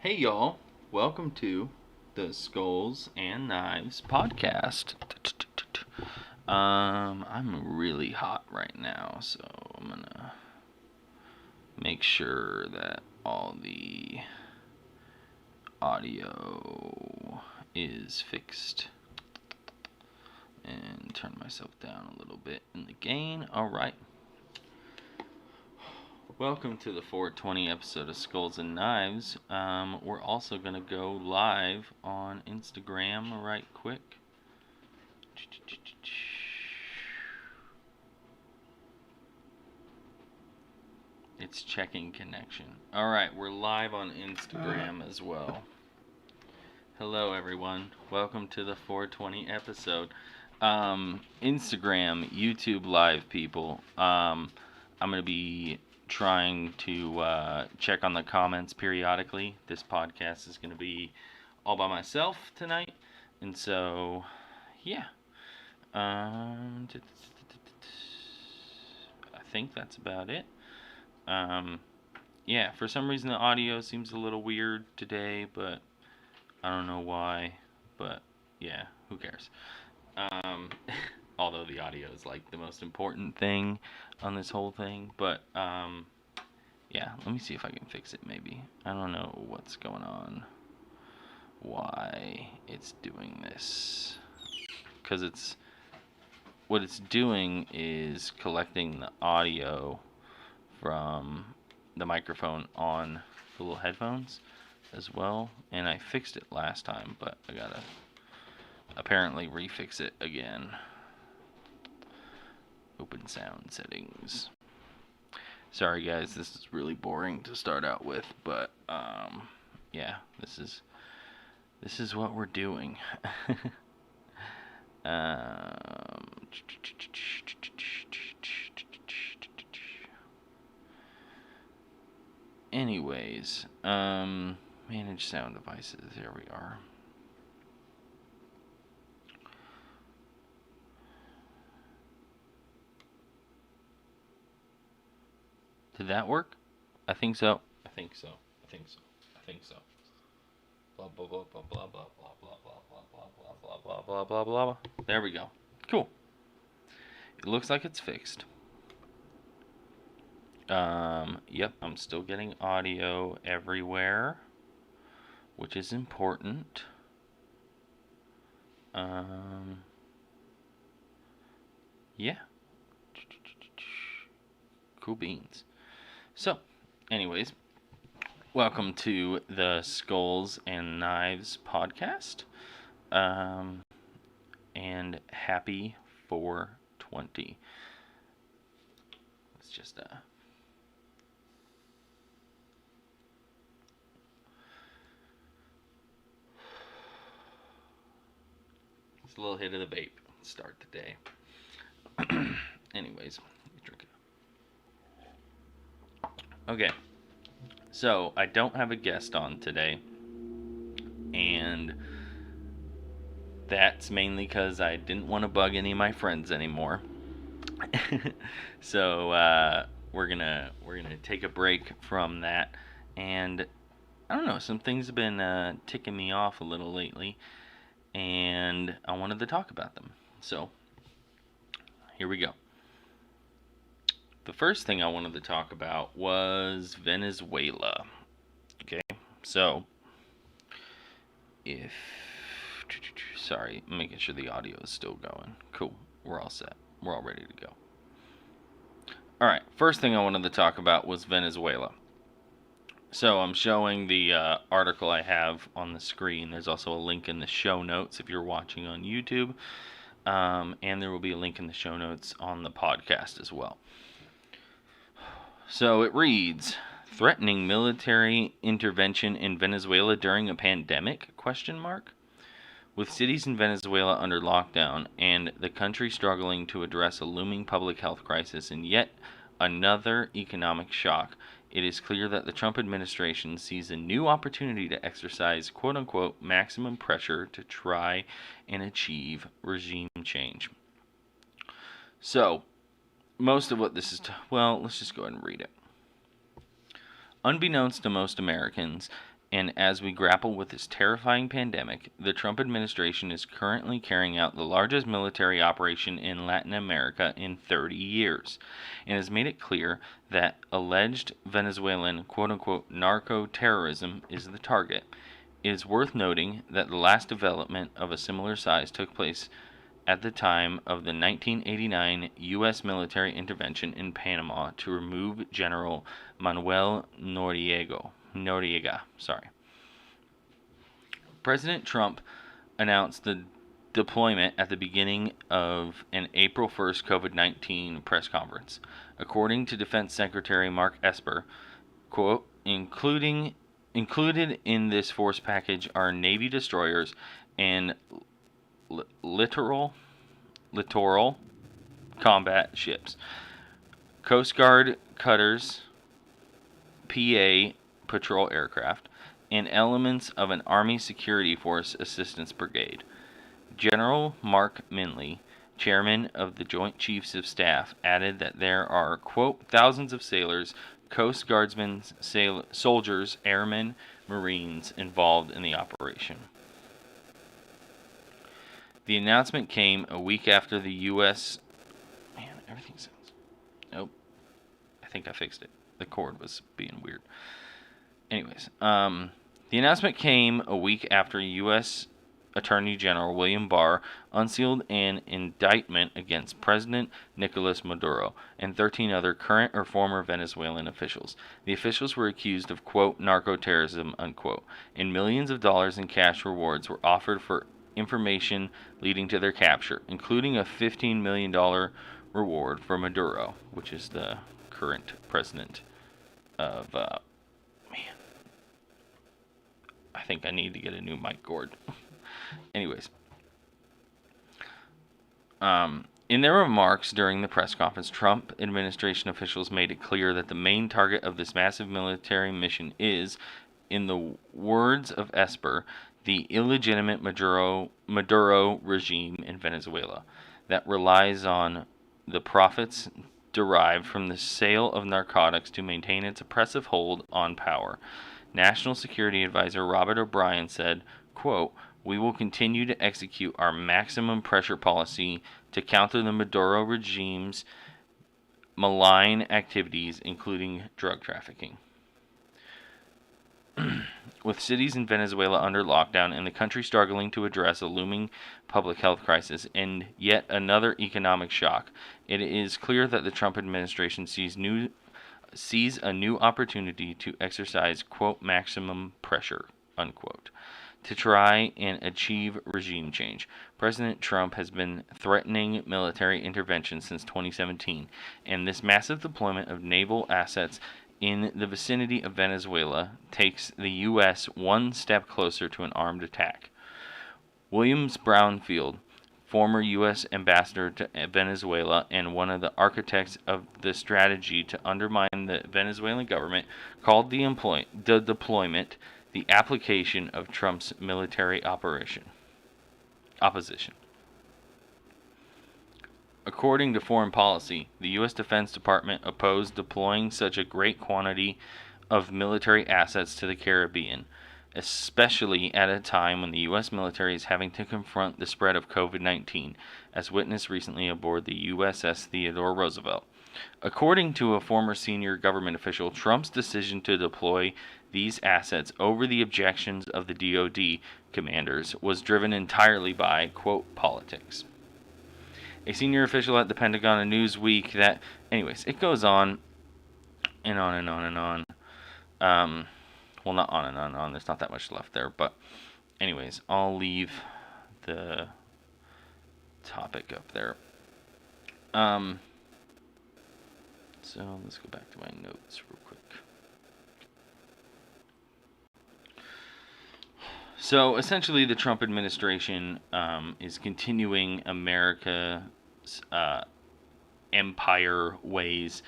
Hey y'all, welcome to the Skulls and Knives podcast. I'm really hot right now, so I'm gonna make sure that all the audio is fixed and turn myself down a little bit in the gain. Alright. Welcome to the 420 episode of Skulls and Knives. We're also going to go live on Instagram right quick. It's checking connection. Alright, we're live on Instagram as well. Hello everyone. Welcome to the 420 episode. Instagram, YouTube live people. I'm going to be trying to check on the comments periodically. This podcast is going to be all by myself tonight, and so yeah, I think that's about it. Yeah, for some reason the audio seems a little weird today, but I don't know why, but yeah, who cares. Although the audio is like the most important thing on this whole thing, but yeah, let me see if I can fix it maybe. I don't know what's going on, why it's doing this, because what it's doing is collecting the audio from the microphone on the little headphones as well, and I fixed it last time, but I gotta apparently refix it again. Open sound settings. Sorry guys, this is really boring to start out with, but yeah, this is what we're doing. Anyways, manage sound devices. There we are. Did that work? I think so. I think so. I think so. I think so. Blah blah blah blah blah blah blah blah blah blah blah blah blah blah blah blah. There we go. Cool. It looks like it's fixed. Yep, I'm still getting audio everywhere, which is important. Yeah. Cool beans. So, anyways, welcome to the Skulls and Knives podcast. And happy 420. Let's just it's a little hit of the vape. Start the day. Anyways, drink it. Okay, so I don't have a guest on today, and that's mainly because I didn't want to bug any of my friends anymore. So we're gonna take a break from that, and I don't know, some things have been ticking me off a little lately, and I wanted to talk about them. So here we go. The first thing I wanted to talk about was Venezuela. Okay, so sorry, I'm making sure the audio is still going. Cool, we're all set. We're all ready to go. Alright, first thing I wanted to talk about was Venezuela. So I'm showing the article I have on the screen. There's also a link in the show notes if you're watching on YouTube. And there will be a link in the show notes on the podcast as well. So it reads, threatening military intervention in Venezuela during a pandemic? ? With cities in Venezuela under lockdown and the country struggling to address a looming public health crisis and yet another economic shock, it is clear that the Trump administration sees a new opportunity to exercise quote-unquote maximum pressure to try and achieve regime change. So, most of what this is, well, let's just go ahead and read it. Unbeknownst to most Americans, And as we grapple with this terrifying pandemic, the Trump administration is currently carrying out the largest military operation in Latin America in 30 years, and has made it clear that alleged Venezuelan quote-unquote narco-terrorism is the target. It is worth noting that the last development of a similar size took place at the time of the 1989 U.S. military intervention in Panama to remove General Manuel Noriega. President Trump announced the deployment at the beginning of an April 1st COVID-19 press conference. According to Defense Secretary Mark Esper, quote, included in this force package are Navy destroyers and littoral combat ships, Coast Guard cutters, PA patrol aircraft, and elements of an Army Security Force Assistance Brigade. General Mark Milley, chairman of the Joint Chiefs of Staff, added that there are, quote, thousands of sailors, Coast Guardsmen, soldiers, airmen, Marines involved in the operation. The announcement came a week after the U.S. Man, everything sounds... Nope. I think I fixed it. The cord was being weird. Anyways, the announcement came a week after U.S. Attorney General William Barr unsealed an indictment against President Nicolas Maduro and 13 other current or former Venezuelan officials. The officials were accused of, quote, narco-terrorism, unquote, and millions of dollars in cash rewards were offered for information leading to their capture, including a $15 million reward for Maduro, which is the current president of, I think I need to get a new mic cord. Anyways, in their remarks during the press conference, Trump administration officials made it clear that the main target of this massive military mission is, in the words of Esper, the illegitimate Maduro regime in Venezuela that relies on the profits derived from the sale of narcotics to maintain its oppressive hold on power. National Security Advisor Robert O'Brien said, quote, we will continue to execute our maximum pressure policy to counter the Maduro regime's malign activities, including drug trafficking. With cities in Venezuela under lockdown and the country struggling to address a looming public health crisis and yet another economic shock, it is clear that the Trump administration sees a new opportunity to exercise, quote, maximum pressure, unquote, to try and achieve regime change. President Trump has been threatening military intervention since 2017, and this massive deployment of naval assets in the vicinity of Venezuela takes the U.S. one step closer to an armed attack. Williams Brownfield, former U.S. ambassador to Venezuela and one of the architects of the strategy to undermine the Venezuelan government, called the deployment the application of Trump's military opposition. According to Foreign Policy, the U.S. Defense Department opposed deploying such a great quantity of military assets to the Caribbean, especially at a time when the U.S. military is having to confront the spread of COVID-19, as witnessed recently aboard the USS Theodore Roosevelt. According to a former senior government official, Trump's decision to deploy these assets over the objections of the DoD commanders was driven entirely by, quote, politics. A senior official at the Pentagon and Newsweek that, anyways, it goes on and on and on and on. Well, not on and on and on. There's not that much left there. But anyways, I'll leave the topic up there. So let's go back to my notes real quick. So essentially, the Trump administration is continuing America's empire ways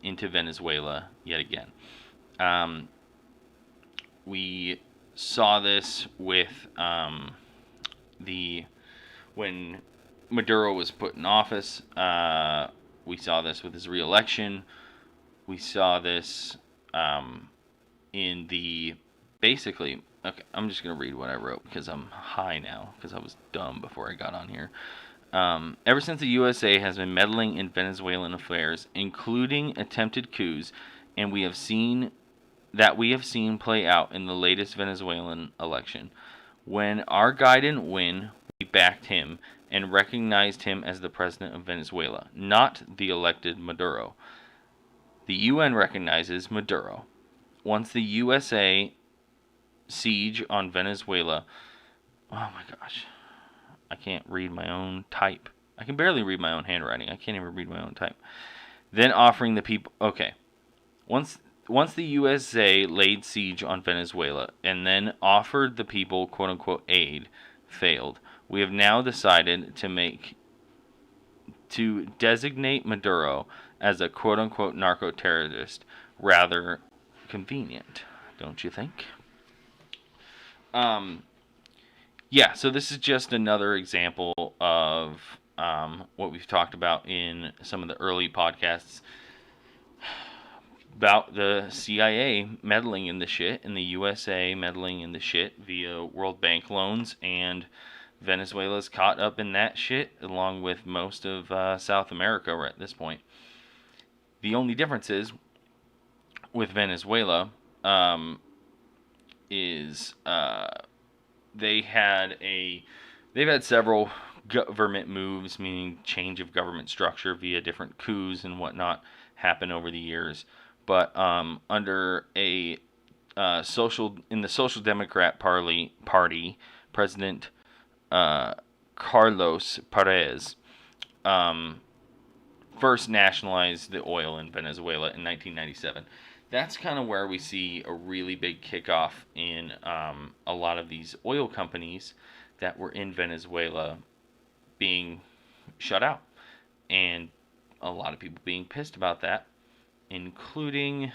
into Venezuela yet again. We saw this with when Maduro was put in office. We saw this with his re-election. We saw this in the basically, okay, I'm just going to read what I wrote because I'm high now because I was dumb before I got on here. Ever since the USA has been meddling in Venezuelan affairs, including attempted coups, and we have seen play out in the latest Venezuelan election. When our guy didn't win, we backed him and recognized him as the president of Venezuela, not the elected Maduro. The UN recognizes Maduro. Once the USA siege on Venezuela, oh my gosh, I can't read my own type. I can barely read my own handwriting. I can't even read my own type. Then offering the people, okay. Once the USA laid siege on Venezuela and then offered the people quote unquote aid failed, we have now decided to designate Maduro as a quote unquote narco terrorist. Rather convenient, don't you think? Yeah, so this is just another example of what we've talked about in some of the early podcasts about the CIA meddling in the shit and the USA meddling in the shit via World Bank loans, and Venezuela's caught up in that shit along with most of South America at this point. The only difference is with Venezuela is they've had several government moves, meaning change of government structure via different coups and whatnot, happen over the years. But under a the Social Democrat Party, President Carlos Perez first nationalized the oil in Venezuela in 1997. That's kind of where we see a really big kickoff in a lot of these oil companies that were in Venezuela being shut out, and a lot of people being pissed about that, including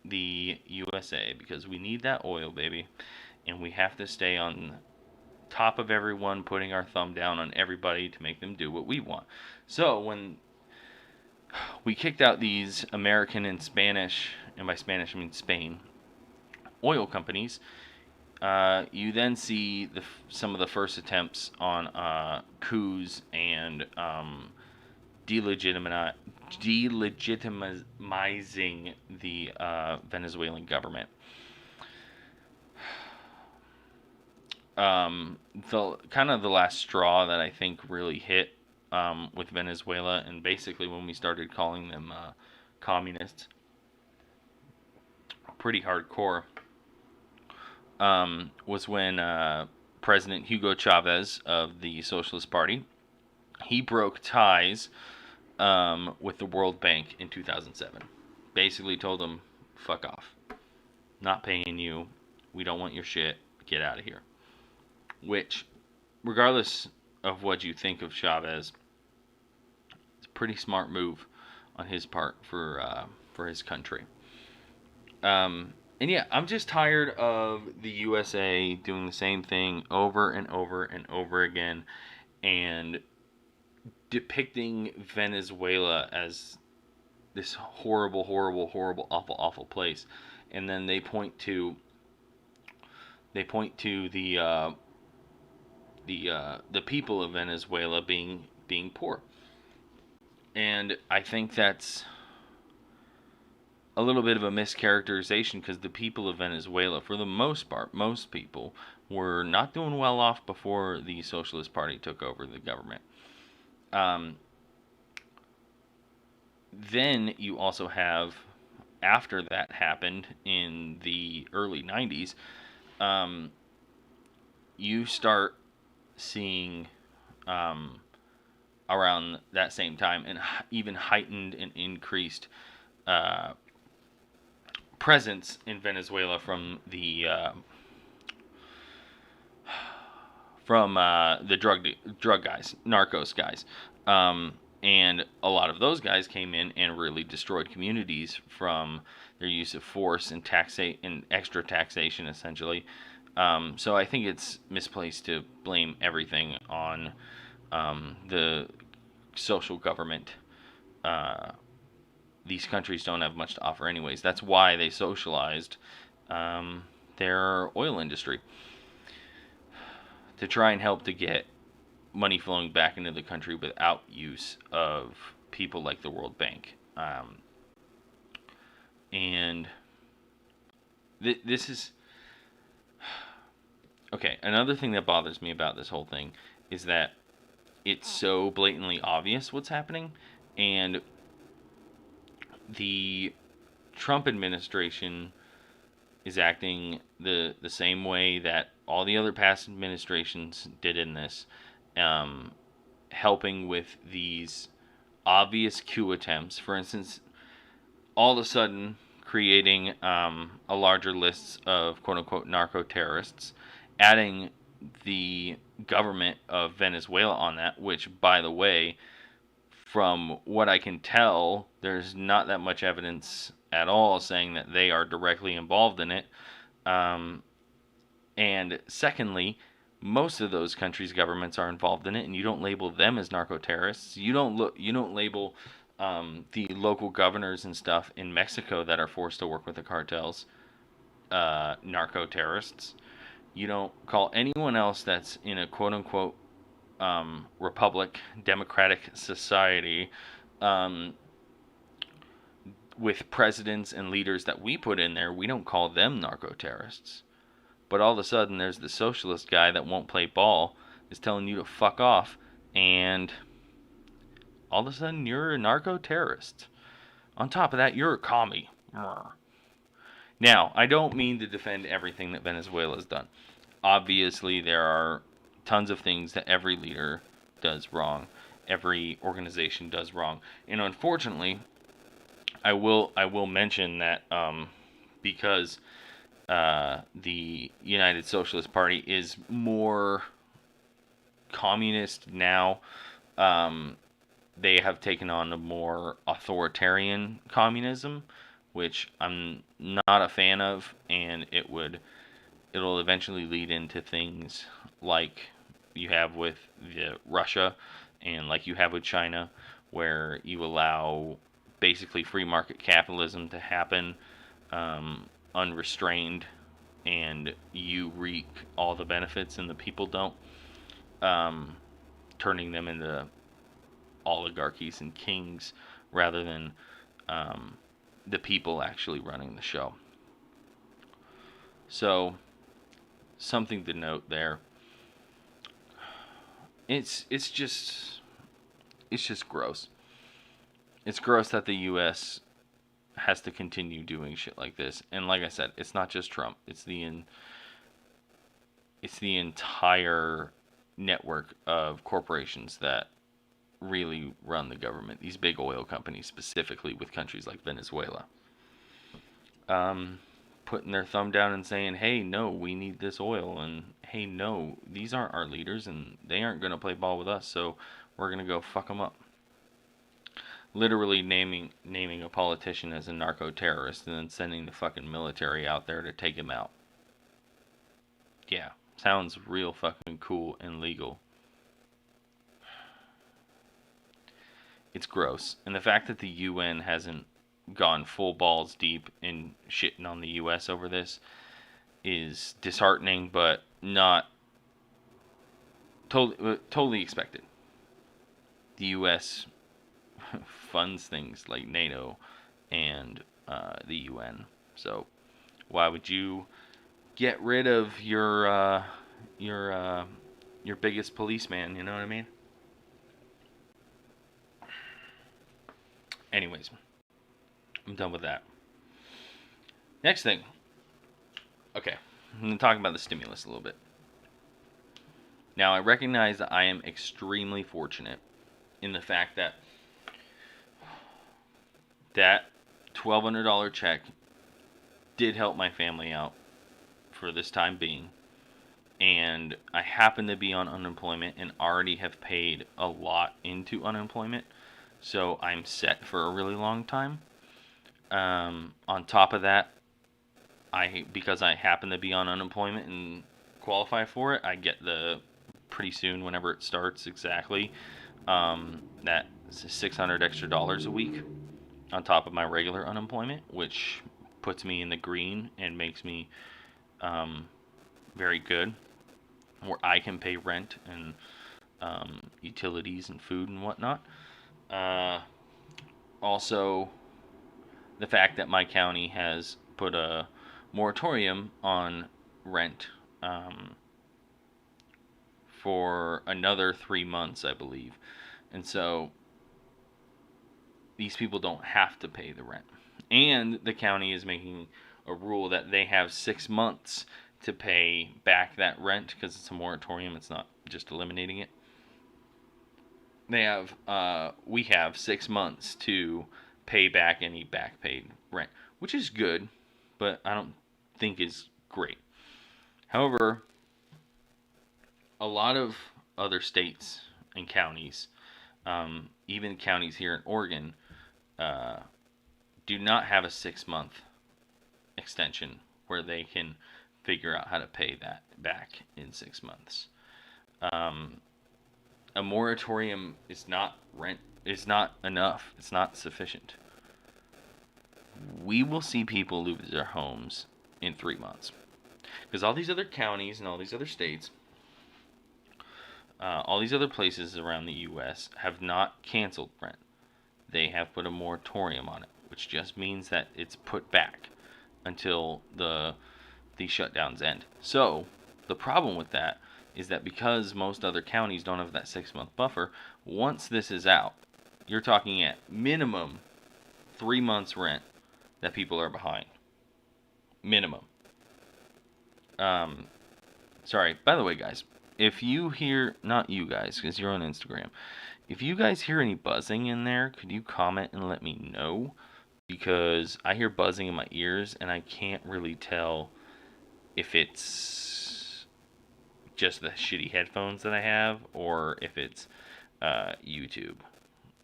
the USA, because we need that oil, baby, and we have to stay on top of everyone, putting our thumb down on everybody to make them do what we want. So when we kicked out these American and Spanish, and by Spanish I mean Spain, oil companies, you then see some of the first attempts on coups and delegitimizing the Venezuelan government. The last straw that I think really hit with Venezuela, and basically when we started calling them communists, pretty hardcore, was when President Hugo Chavez of the Socialist Party, he broke ties with the World Bank in 2007. Basically told them, fuck off. Not paying you. We don't want your shit. Get out of here. Which, regardless of what you think of Chavez, it's a pretty smart move on his part for his country. And yeah, I'm just tired of the USA doing the same thing over and over and over again, and depicting Venezuela as this horrible, horrible, horrible, awful, awful place, and then they point to the people of Venezuela being poor, and I think that's a little bit of a mischaracterization, because the people of Venezuela, for the most part, most people were not doing well off before the Socialist Party took over the government. Then you also have, after that happened in the early 90s, you start seeing around that same time an even heightened and increased presence in Venezuela from the drug guys, narcos guys, and a lot of those guys came in and really destroyed communities from their use of force and extra taxation, essentially. So I think it's misplaced to blame everything on the social government. These countries don't have much to offer anyways. That's why they socialized their oil industry to try and help to get money flowing back into the country without use of people like the World Bank. And this is okay. Another thing that bothers me about this whole thing is that it's so blatantly obvious what's happening, and the Trump administration is acting the same way that all the other past administrations did in this, helping with these obvious coup attempts. For instance, all of a sudden creating a larger list of quote-unquote narco-terrorists, adding the government of Venezuela on that, which, by the way, from what I can tell, there's not that much evidence at all saying that they are directly involved in it. And secondly, most of those countries' governments are involved in it, and you don't label them as narco-terrorists. You don't label the local governors and stuff in Mexico that are forced to work with the cartels narco-terrorists. You don't call anyone else that's in a quote-unquote republic, democratic society, with presidents and leaders that we put in there, we don't call them narco-terrorists. But all of a sudden, there's the socialist guy that won't play ball, is telling you to fuck off, and all of a sudden, you're a narco-terrorist. On top of that, you're a commie. Now, I don't mean to defend everything that Venezuela's done. Obviously, there are tons of things that every leader does wrong, every organization does wrong, and unfortunately, I will mention that because the United Socialist Party is more communist now. They have taken on a more authoritarian communism, which I'm not a fan of, and it'll eventually lead into things like you have with Russia and like you have with China, where you allow basically free market capitalism to happen unrestrained, and you reap all the benefits and the people don't, turning them into oligarchies and kings rather than the people actually running the show. So, something to note there. It's just gross. It's gross that the U.S. has to continue doing shit like this. And like I said, it's not just Trump. It's the entire network of corporations that really run the government. These big oil companies, specifically with countries like Venezuela. Putting their thumb down and saying, hey, no, we need this oil. And hey, no, these aren't our leaders and they aren't going to play ball with us. So we're going to go fuck them up. Literally naming a politician as a narco-terrorist and then sending the fucking military out there to take him out. Yeah, sounds real fucking cool and legal. It's gross. And the fact that the UN hasn't gone full balls deep in shitting on the US over this is disheartening, but not totally expected. The US funds things like NATO and the UN. So why would you get rid of your biggest policeman? You know what I mean? Anyways, I'm done with that. Next thing. Okay, I'm going to talk about the stimulus a little bit. Now, I recognize that I am extremely fortunate in the fact that $1,200 check did help my family out for this time being. And I happen to be on unemployment and already have paid a lot into unemployment. So I'm set for a really long time. On top of that, because I happen to be on unemployment and qualify for it, I get pretty soon, whenever it starts exactly, that $600 extra a week on top of my regular unemployment, which puts me in the green and makes me very good, where I can pay rent and utilities and food and whatnot. Uh, Also, the fact that my county has put a moratorium on rent for another 3 months, I believe. And so these people don't have to pay the rent. And the county is making a rule that they have 6 months to pay back that rent because it's a moratorium. It's not just eliminating it. We have 6 months to pay back any back paid rent, which is good, but I don't think is great. However, a lot of other states and counties, even counties here in Oregon, uh, do not have a 6 month extension where they can figure out how to pay that back in 6 months. Um, a moratorium is not enough. It's not sufficient. We will see people lose their homes in 3 months because all these other counties and all these other states, all these other places around the U.S. have not canceled rent. They have put a moratorium on it, which just means that it's put back until the shutdowns end. So the problem with that is that because most other counties don't have that 6 month buffer, once this is out, you're talking at minimum 3 months rent that people are behind. Minimum. Sorry, by the way, guys, if you hear, not you guys, because you're on Instagram, if you guys hear any buzzing in there, could you comment and let me know? Because I hear buzzing in my ears and I can't really tell if it's just the shitty headphones that I have or if it's YouTube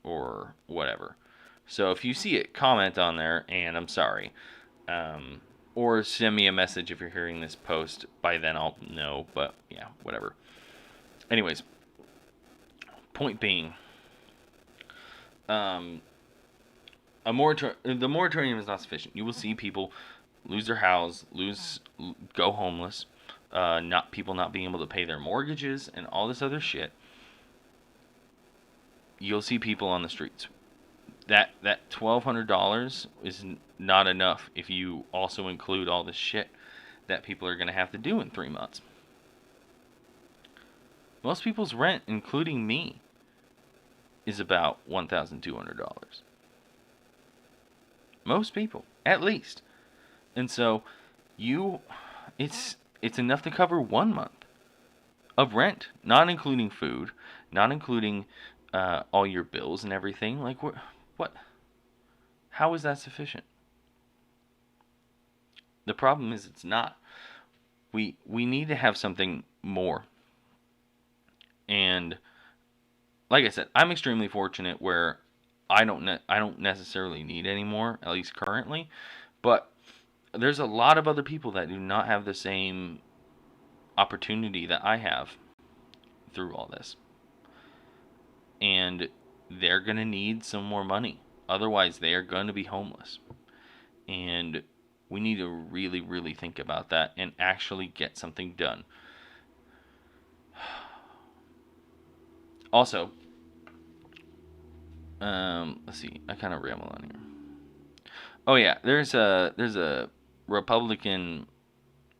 or whatever. So if you see it, comment on there, and I'm sorry. Or send me a message if you're hearing this post. By then I'll know, but yeah, whatever. Anyways, point being, the moratorium is not sufficient. You will see people lose their house, go homeless, people not being able to pay their mortgages and all this other shit. You'll see people on the streets. That $1,200 is not enough if you also include all the shit that people are going to have to do in 3 months. Most people's rent, including me, is about $1,200. Most people, at least. And so it's enough to cover 1 month of rent, not including food, not including all your bills and everything. Like what? How is that sufficient? The problem is it's not. We need to have something more. And like I said, I'm extremely fortunate where I don't necessarily need any more, at least currently. But there's a lot of other people that do not have the same opportunity that I have through all this. And they're going to need some more money. Otherwise, they are going to be homeless. And we need to really, really think about that and actually get something done. Also, let's see. I kind of ramble on here. Oh yeah, there's a Republican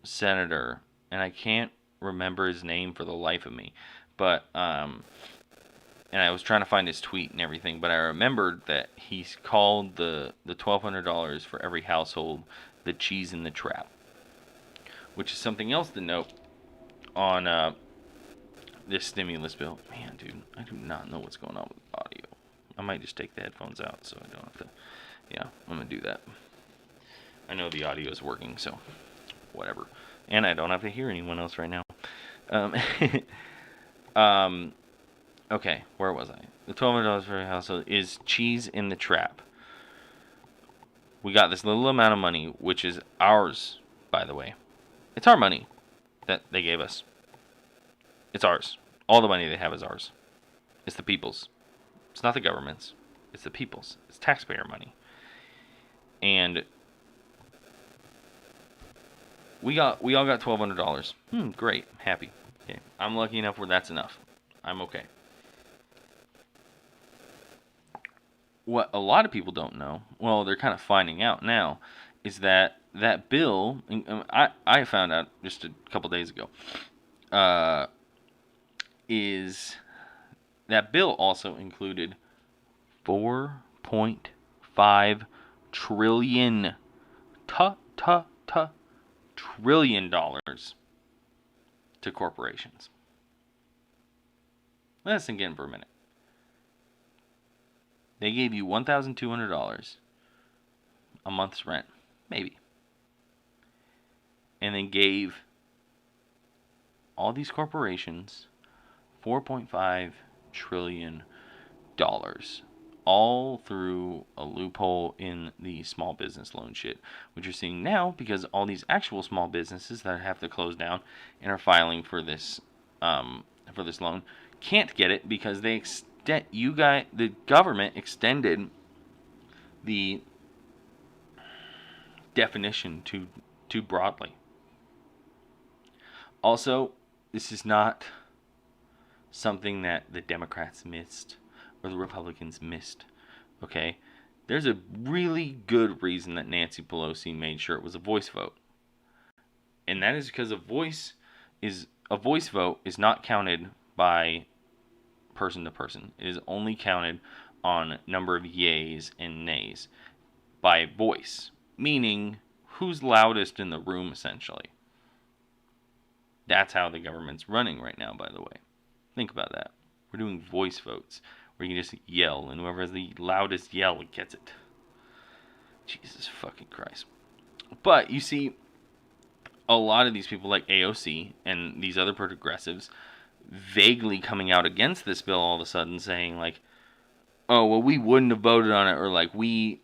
senator, and I can't remember his name for the life of me, but and I was trying to find his tweet and everything, but I remembered that he's called the $1,200 for every household the cheese in the trap, which is something else to note on this stimulus bill. Man, dude, I do not know what's going on with audio. I might just take the headphones out so I don't have to. Yeah, I'm gonna do that. I know the audio is working, so whatever, and I don't have to hear anyone else right now. Okay, where was I? The $1,200 for a household is cheese in the trap. We got this little amount of money, which is ours, by the way. It's our money that they gave us. It's ours. All the money they have is ours. It's the people's. It's not the government's. It's the people's. It's taxpayer money. And we all got $1,200. Great, happy. Okay, I'm lucky enough where that's enough. I'm okay. What a lot of people don't know, well, they're kind of finding out now, is that that bill. I found out just a couple days ago. Is that bill also included 4.5 trillion trillion dollars to corporations. Let's sink in for a minute. They gave you $1,200 a month's rent, maybe, and then gave all these corporations $4.5 trillion, all through a loophole in the small business loan shit, which you're seeing now because all these actual small businesses that have to close down and are filing for this loan can't get it because the government extended the definition too broadly. Also, this is not something that the Democrats missed or the Republicans missed. Okay? There's a really good reason that Nancy Pelosi made sure it was a voice vote. And that is because a voice vote is not counted by person to person. It is only counted on number of yays and nays by voice, meaning who's loudest in the room, essentially. That's how the government's running right now, by the way. Think about that. We're doing voice votes where you can just yell, and whoever has the loudest yell gets it. Jesus fucking Christ. But you see, a lot of these people like AOC and these other progressives vaguely coming out against this bill all of a sudden, saying like, oh, well, we wouldn't have voted on it, or like we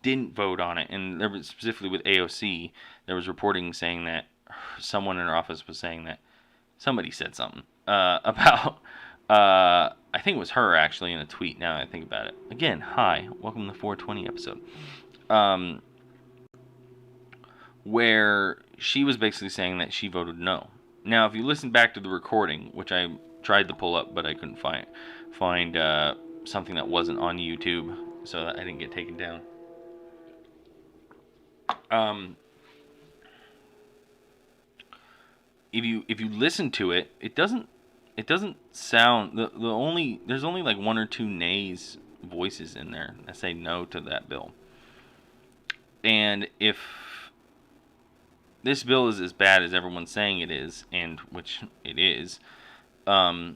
didn't vote on it. And there was, specifically with AOC, there was reporting saying that someone in her office was saying that somebody said something about I think it was her actually in a tweet. Now I think about it again. Hi, welcome to the 420 episode. Where she was basically saying that she voted no. Now, if you listen back to the recording, which I tried to pull up, but I couldn't find something that wasn't on YouTube, so that I didn't get taken down. If you listen to it, it doesn't sound there's only like one or two nays voices in there that say no to that bill. And if this bill is as bad as everyone's saying it is, and which it is, I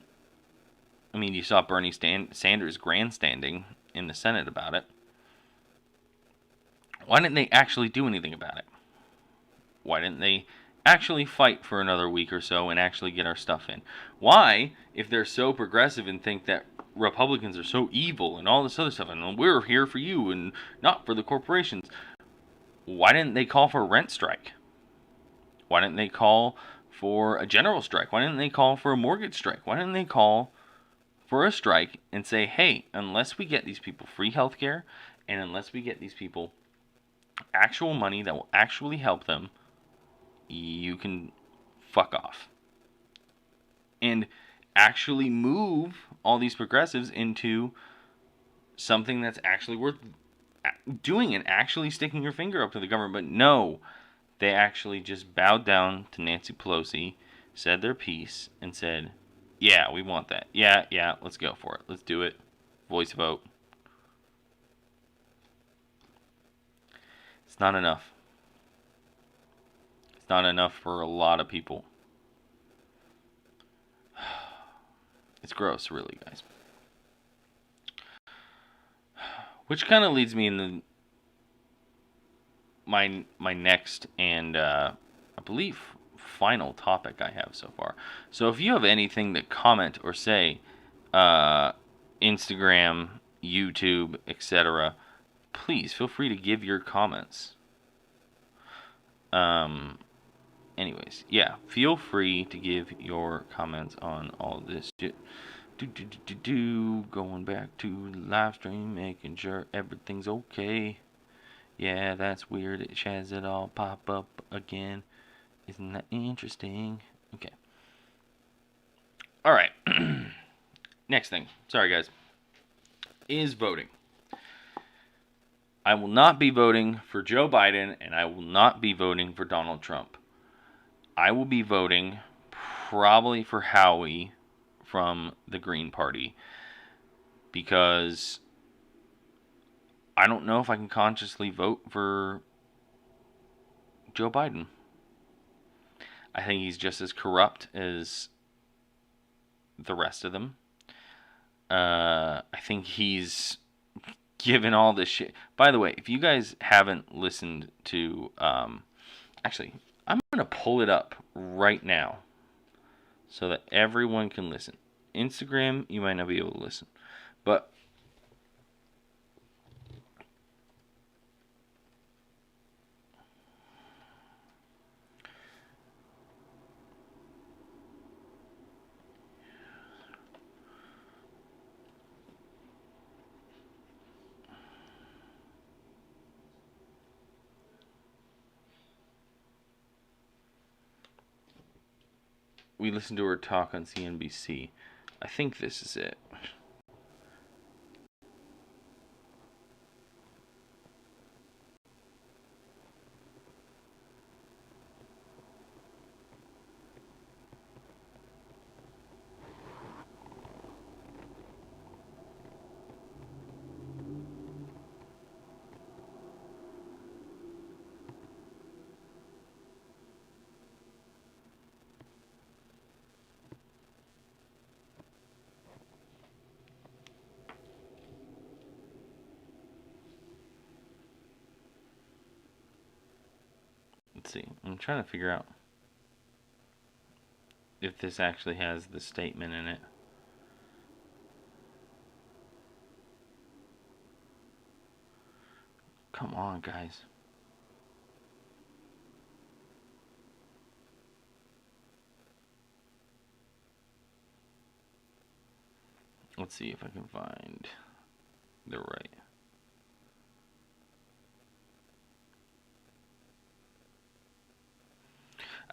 mean, you saw Bernie Sanders grandstanding in the Senate about it. Why didn't they actually do anything about it? Why didn't they actually fight for another week or so and actually get our stuff in? Why, if they're so progressive and think that Republicans are so evil and all this other stuff, and we're here for you and not for the corporations, why didn't they call for a rent strike? Why didn't they call for a general strike? Why didn't they call for a mortgage strike? Why didn't they call for a strike and say, hey, unless we get these people free health care and unless we get these people actual money that will actually help them, you can fuck off. And actually move all these progressives into something that's actually worth doing and actually sticking your finger up to the government. But no, they actually just bowed down to Nancy Pelosi, said their piece, and said, yeah, we want that. Yeah, let's go for it. Let's do it. Voice vote. It's not enough. It's not enough for a lot of people. It's gross, really, guys. Which kind of leads me into my next and I believe final topic I have so far. So if you have anything to comment or say, Instagram, YouTube, etc., please feel free to give your comments. Anyways, yeah, feel free to give your comments on all this shit. Going back to live stream, making sure everything's okay. Yeah, that's weird. It has it all pop up again. Isn't that interesting? Okay. All right. Next thing. Sorry, guys. Is voting. I will not be voting for Joe Biden, and I will not be voting for Donald Trump. I will be voting probably for Howie from the Green Party, because I don't know if I can consciously vote for Joe Biden. I think he's just as corrupt as the rest of them. I think he's given all this shit. By the way, if you guys haven't listened to, actually, I'm gonna pull it up right now so that everyone can listen. Instagram, you might not be able to listen, but we listened to her talk on CNBC. I think this is it. Let's see. I'm trying to figure out if this actually has the statement in it. Come on, guys. Let's see if I can find the right.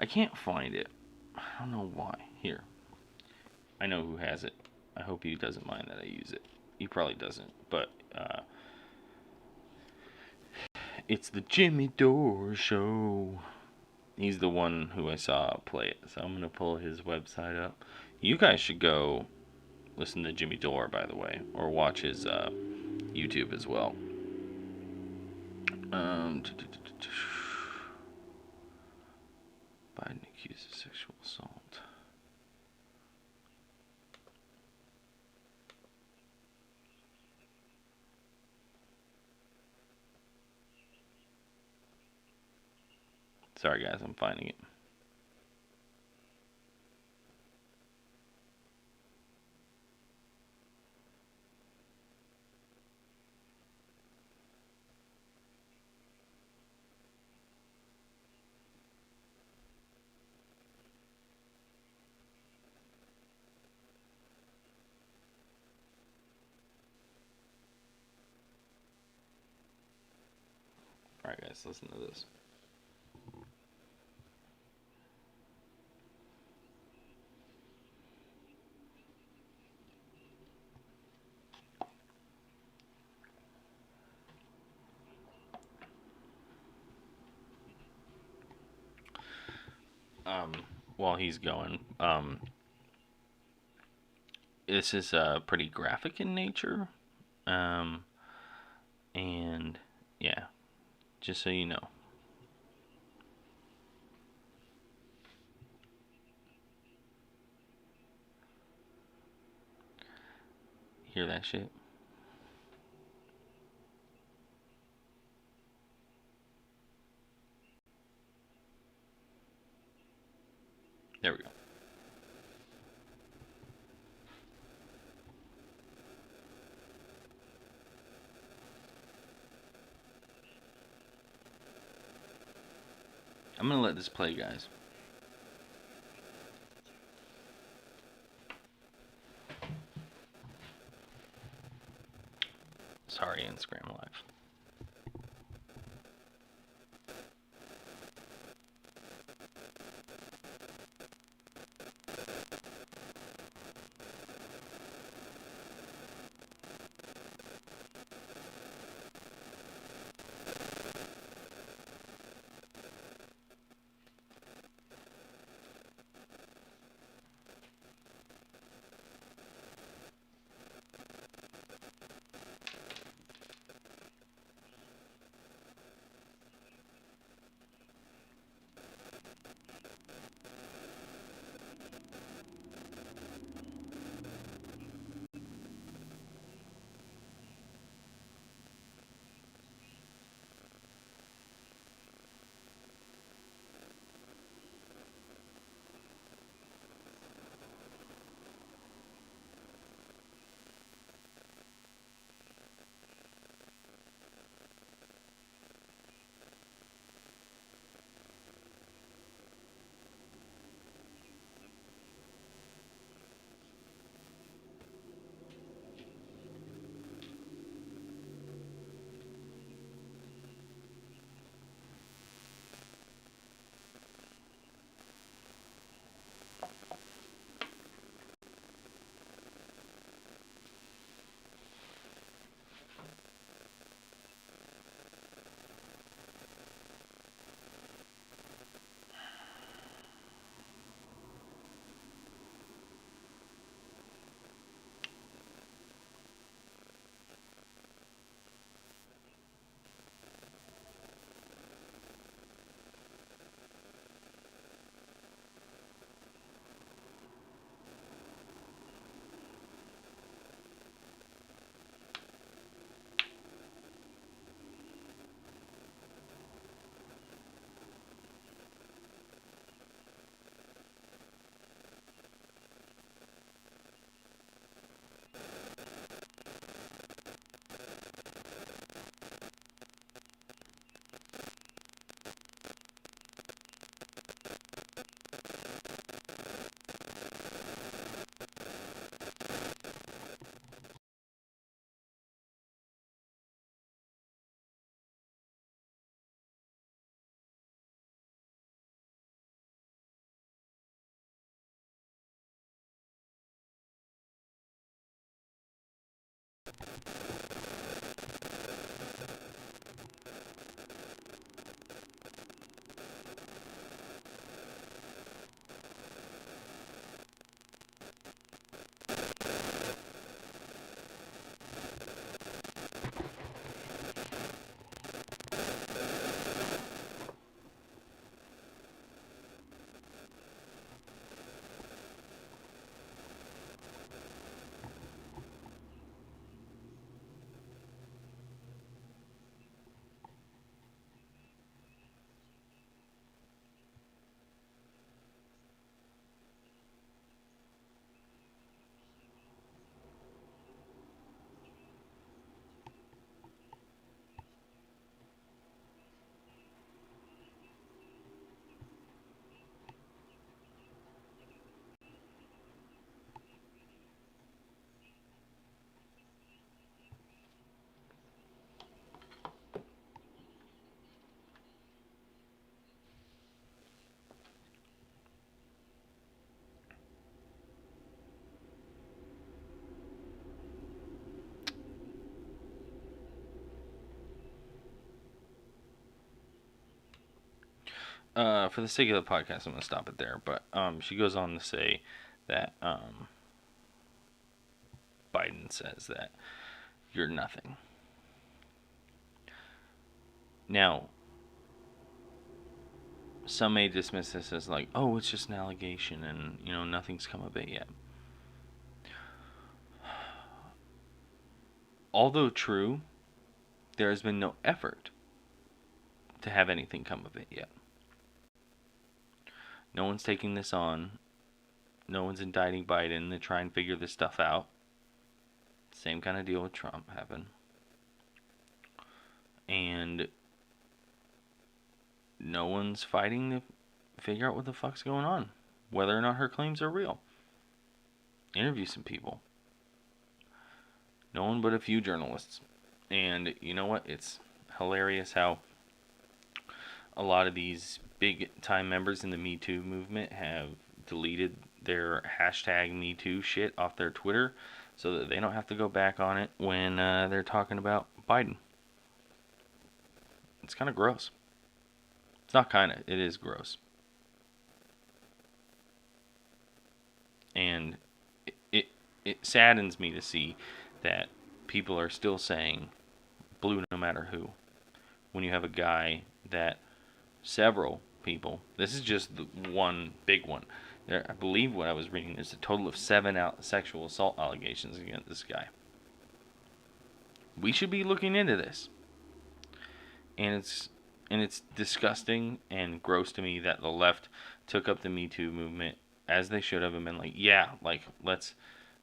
I can't find it. I don't know why. Here. I know who has it. I hope he doesn't mind that I use it. He probably doesn't, but it's the Jimmy Dore Show. He's the one who I saw play it, so I'm gonna pull his website up. You guys should go listen to Jimmy Dore, by the way, or watch his YouTube as well. Biden accused of sexual assault. Sorry, guys, I'm finding it. Alright, guys, listen to this. While he's going, this is pretty graphic in nature, and yeah, just so you know. Hear that shit? There we go. I'm gonna let this play, guys. Sorry, Instagram Live. For the sake of the podcast, I'm going to stop it there. But she goes on to say that Biden says that you're nothing. Now, some may dismiss this as like, oh, it's just an allegation and, nothing's come of it yet. Although true, there has been no effort to have anything come of it yet. No one's taking this on. No one's indicting Biden to try and figure this stuff out. Same kind of deal with Trump happened. And no one's fighting to figure out what the fuck's going on. Whether or not her claims are real. Interview some people. No one but a few journalists. And you know what? It's hilarious how a lot of these big time members in the Me Too movement have deleted their hashtag Me Too shit off their Twitter so that they don't have to go back on it when they're talking about Biden. It's kind of gross. It's not kind of, it is gross. And it saddens me to see that people are still saying blue no matter who, when you have a guy that several people, this is just the one big one. I believe what I was reading, there's a total of 7 sexual assault allegations against this guy. We should be looking into this. And it's disgusting and gross to me that the left took up the Me Too movement as they should have and been like, yeah, like, let's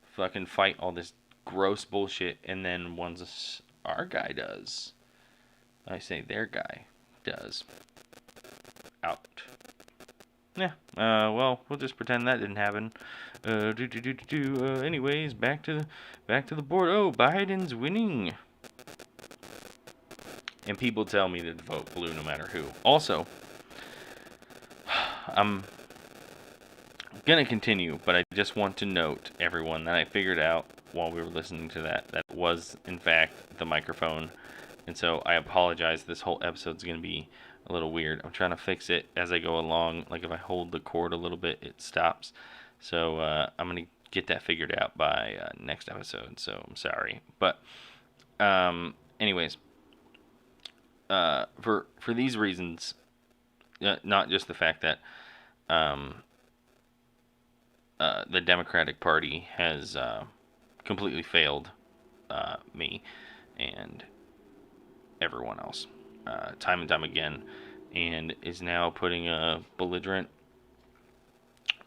fucking fight all this gross bullshit. And then once our guy does, I say their guy does, out. Yeah, well, we'll just pretend that didn't happen. Anyways, back to the board. Oh, Biden's winning. And people tell me to vote blue no matter who. Also, I'm going to continue, but I just want to note, everyone, that I figured out while we were listening to that it was, in fact, the microphone. And so I apologize. This whole episode's going to be a little weird. I'm trying to fix it as I go along. Like, if I hold the cord a little bit, it stops. So I'm going to get that figured out by next episode. So I'm sorry. But anyways, for these reasons, not just the fact that the Democratic Party has completely failed me and everyone else time and time again, and is now putting a belligerent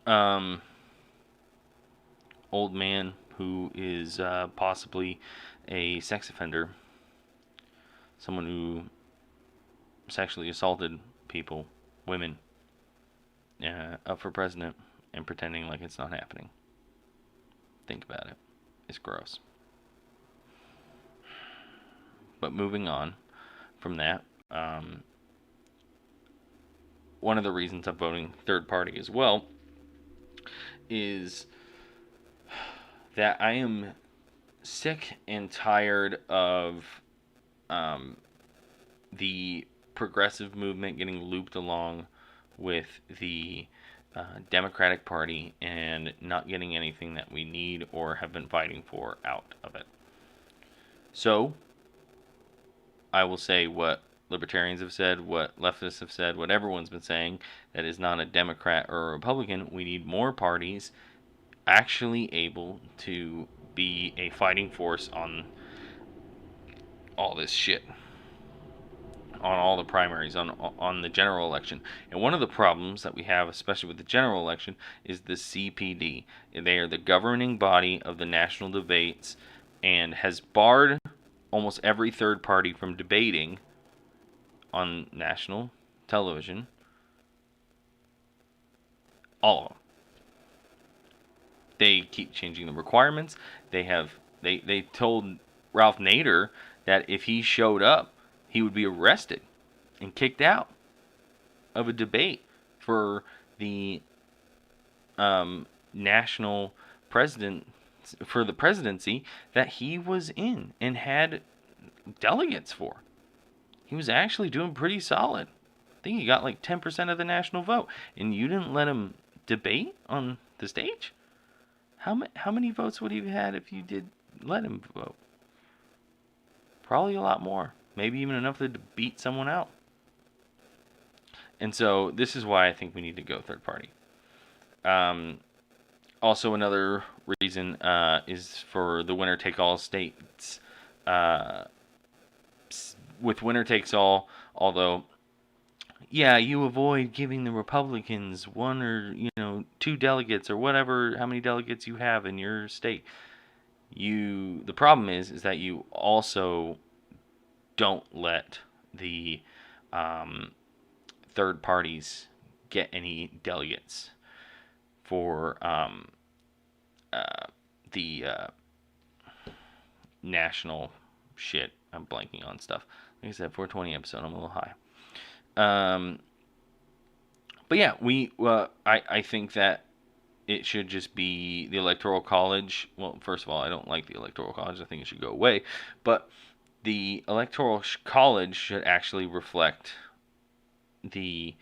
old man who is possibly a sex offender, someone who sexually assaulted people, women, up for president and pretending like it's not happening. Think about it. It's gross. But moving on from that, one of the reasons I'm voting third party as well is that I am sick and tired of the progressive movement getting looped along with the Democratic Party and not getting anything that we need or have been fighting for out of it. So, I will say what libertarians have said, what leftists have said, what everyone's been saying, that is not a Democrat or a Republican. We need more parties actually able to be a fighting force on all this shit, on all the primaries, on the general election. And one of the problems that we have, especially with the general election, is the CPD. They are the governing body of the national debates and has barred almost every third party from debating on national television. All of them. They keep changing the requirements. They told Ralph Nader that if he showed up, he would be arrested and kicked out of a debate for the national for the presidency that he was in and had delegates for. He was actually doing pretty solid. I think he got like 10% of the national vote, and you didn't let him debate on the stage? How many votes would he have had if you did let him vote? Probably a lot more. Maybe even enough to beat someone out. And so this is why I think we need to go third party. Also, another reason is for the winner-take-all states. With winner-takes-all, although, yeah, you avoid giving the Republicans one or, two delegates or whatever, how many delegates you have in your state. The problem is that you also don't let the third parties get any delegates for the national shit. I'm blanking on stuff. Like I said, 420 episode, I'm a little high. But yeah, I think that it should just be the Electoral College. Well, first of all, I don't like the Electoral College. I think it should go away. But the Electoral College should actually reflect the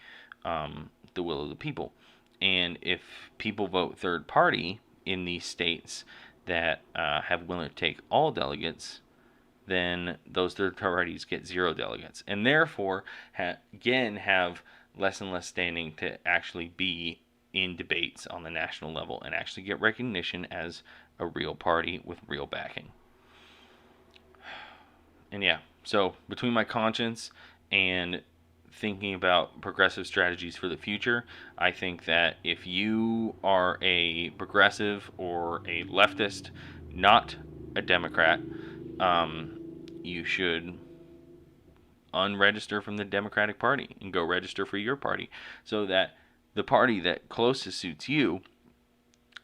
will of the people. And if people vote third party in these states that have winner-take-all delegates, then those third parties get 0 delegates. And therefore, again, have less and less standing to actually be in debates on the national level and actually get recognition as a real party with real backing. And yeah, so between my conscience and thinking about progressive strategies for the future, I think that if you are a progressive or a leftist, not a Democrat, you should unregister from the Democratic Party and go register for your party, so that the party that closest suits you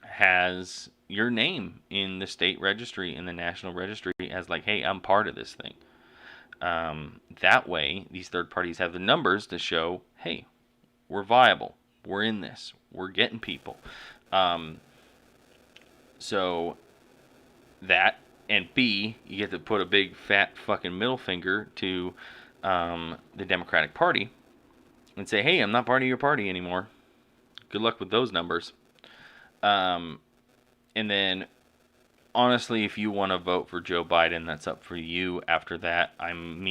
has your name in the state registry and the national registry as like, hey, I'm part of this thing. That way, these third parties have the numbers to show, hey, we're viable, we're in this, we're getting people. So that, and B, you get to put a big fat fucking middle finger to the Democratic Party and say, hey, I'm not part of your party anymore. Good luck with those numbers. And then, honestly, if you want to vote for Joe Biden, that's up for you. After that, I'm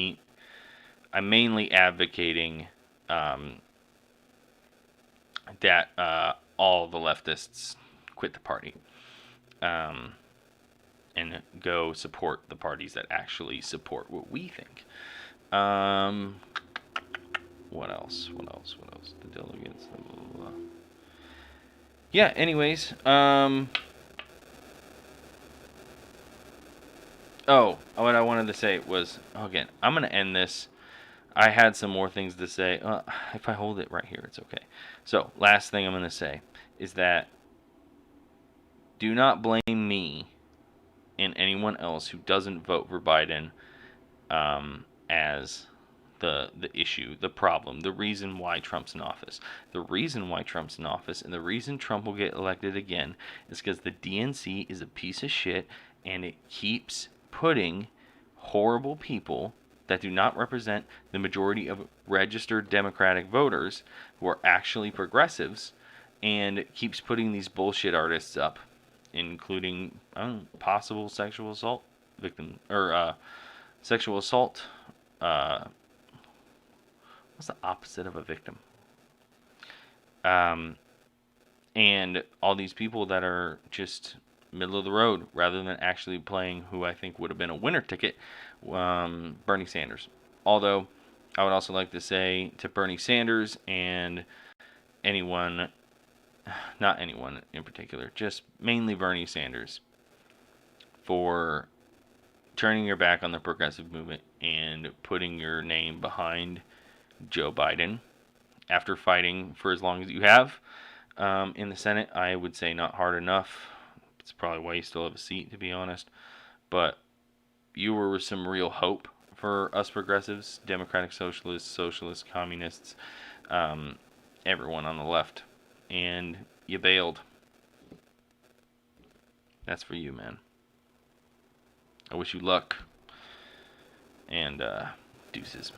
mainly advocating that all the leftists quit the party and go support the parties that actually support what we think. What else? The delegates. Blah, blah, blah. Yeah, anyways. What I wanted to say was, again, I'm going to end this. I had some more things to say. If I hold it right here, it's okay. So, last thing I'm going to say is that do not blame me and anyone else who doesn't vote for Biden as the issue, the problem, the reason why Trump's in office. The reason why Trump's in office and the reason Trump will get elected again is because the DNC is a piece of shit and it keeps putting horrible people that do not represent the majority of registered Democratic voters who are actually progressives, and keeps putting these bullshit artists up, including possible sexual assault victim, or sexual assault. What's the opposite of a victim? And all these people that are just middle of the road rather than actually playing who I think would have been a winner ticket, Bernie Sanders. Although I would also like to say to Bernie Sanders and anyone, not anyone in particular, just mainly Bernie Sanders, for turning your back on the progressive movement and putting your name behind Joe Biden after fighting for as long as you have. In the Senate, I would say not hard enough. It's probably why you still have a seat, to be honest. But you were some real hope for us progressives, Democratic Socialists, Communists, everyone on the left. And you bailed. That's for you, man. I wish you luck. And deuces.